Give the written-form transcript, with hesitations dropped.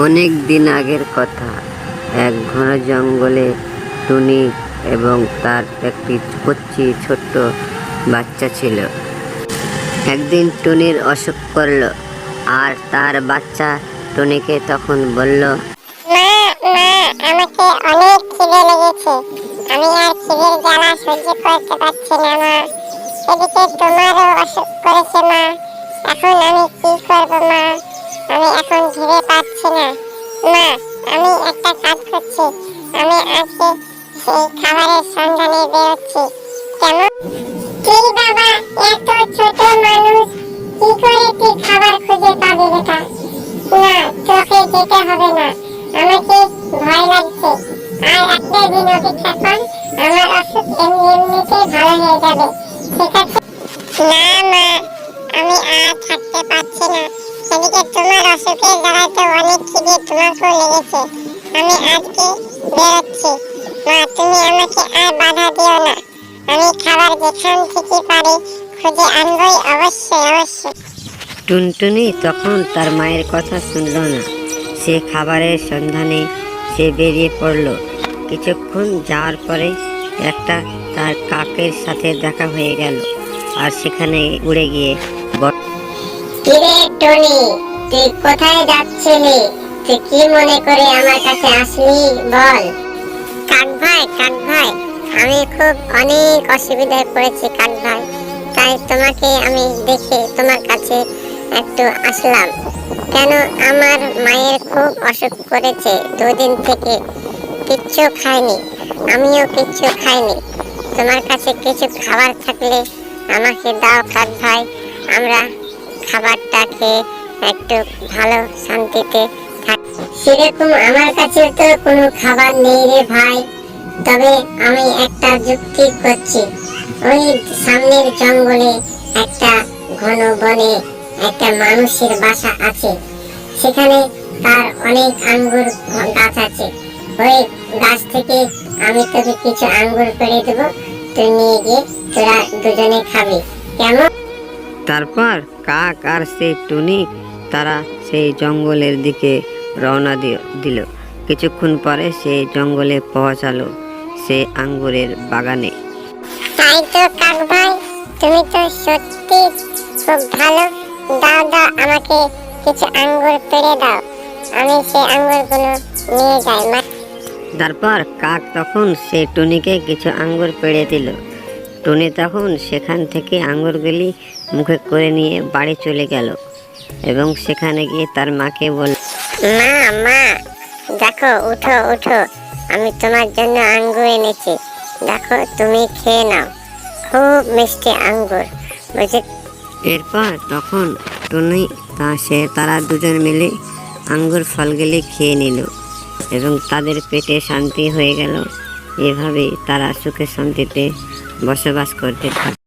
অনেক দিন আগের কথা। এক ঘন জঙ্গলে টুনি এবং তার একটি কচ্ছি ছোট্ট বাচ্চা ছিল। একদিন টুনির অসুখ করল, আর তার বাচ্চা টুনিকে তখন বলল, মা মা আমাকে অনেক খিদে লেগেছে, আমি আর খিদের জ্বালা সহ্য করতে পারছি না মা। এদিকে তোমারও অসুখ করেছে মা, এখন আমি কি করব মা? আমি এখন ভেবে পাচ্ছি না মা। আমি একটা কাজ করছি, আমি আজকে সেই খাবারের সন্ধানে বেরোচ্ছি। কেমন? তুই বাবা এত ছোট মানুষ, কি করে তুই খাবার খুঁজে পাবি বেটা? না, তোকে যেতে হবে না, আমাকে ভয় লাগছে। আর একটা দিন অপেক্ষা কর, আমার অসুখ এমনিতেই ভালো হয়ে যাবে, ঠিক আছে? না মা, আমি আর থাকতে পারছি না। এদিকে তোমার অসুখের জ্বালায় তো অনেক খিদে তোমাকেও লেগেছে। আমি আজকে বেরোচ্ছি মা, তুমি আমাকে আর বাধা দিও না। আমি খাবার যেখান থেকে পারি খুঁজে আনবই, অবশ্যই অবশ্যই। টুনটুনি তখন তার মায়ের কথা শুনল না। সে খাবারের সন্ধানে সে বেরিয়ে পড়ল। কিছুক্ষণ যাওয়ার পরে একটা তার কাকের সাথে দেখা হয়ে গেল, আর সেখানে উড়ে গিয়ে কিরে টনি, তুই কোথায় যাচ্ছিলি? তুই কি মনে করে আমার কাছে আসলি বল? কাক ভাই আমি খুব অনেক অসুবিধায় পড়েছি কাক ভাই, তাই তোমাকে আমি দেখে তোমার কাছে একটু আসলাম। কেন, আমার মায়ের খুব অসুখ করেছে, দুদিন থেকে কিচ্ছু খাইনি, আমিও কিচ্ছু খাইনি। তোমার কাছে কিছু খাবার থাকলে আমাকে দাও কাক ভাই, আমরা খাবারটা খেয়ে একটু ভালো শান্তিতে থাকি। সেরকম আমার কাছে তো কোনো খাবার নেই রে ভাই, তবে আমি একটা যুক্তি করছি। ওই সামনের জঙ্গলে একটা ঘন বনে একটা মানুষের বাসা আছে, সেখানে তার অনেক আঙ্গুর গাছ আছে। ওই গাছ থেকে আমি তোকে কিছু আঙ্গুর পেড়ে দেবো, তুই নিয়ে গিয়ে তোরা দুজনে খাবি, কেমন? তারপর কাক আর সেই টুনি তারা সেই জঙ্গলের দিকে রওনা দিল। কিছুক্ষণ পরে সেই জঙ্গলে পৌঁছালো সেই আঙ্গুরের বাগানে। তাই তো কাক ভাই, তুমি তো সত্যি খুব ভালো। দাও দাও, আমাকে কিছু আঙ্গুর পেড়ে দাও, আমি সেই আঙ্গুরগুলো নিয়ে যাই। তারপর কাক তখন সেই টুনিকে কিছু আঙ্গুর পেড়ে দিল। টুনি তখন সেখান থেকে আঙ্গুরগুলি মুখে করে নিয়ে বাড়ি চলে গেল এবং সেখানে গিয়ে তার মাকে বলল, মা মা দেখো, উঠো উঠো, আমি তোমার জন্য আঙ্গুর এনেছি, দেখো তুমি খেয়ে নাও, খুব মিষ্টি আঙ্গুর, বুঝে। এরপর তখন টুনি তারা দুজন মিলে আঙ্গুর ফলগুলি খেয়ে নিল এবং তাদের পেটে শান্তি হয়ে গেল। এভাবেই তারা সুখে শান্তিতে বসবাস করতে থাকে।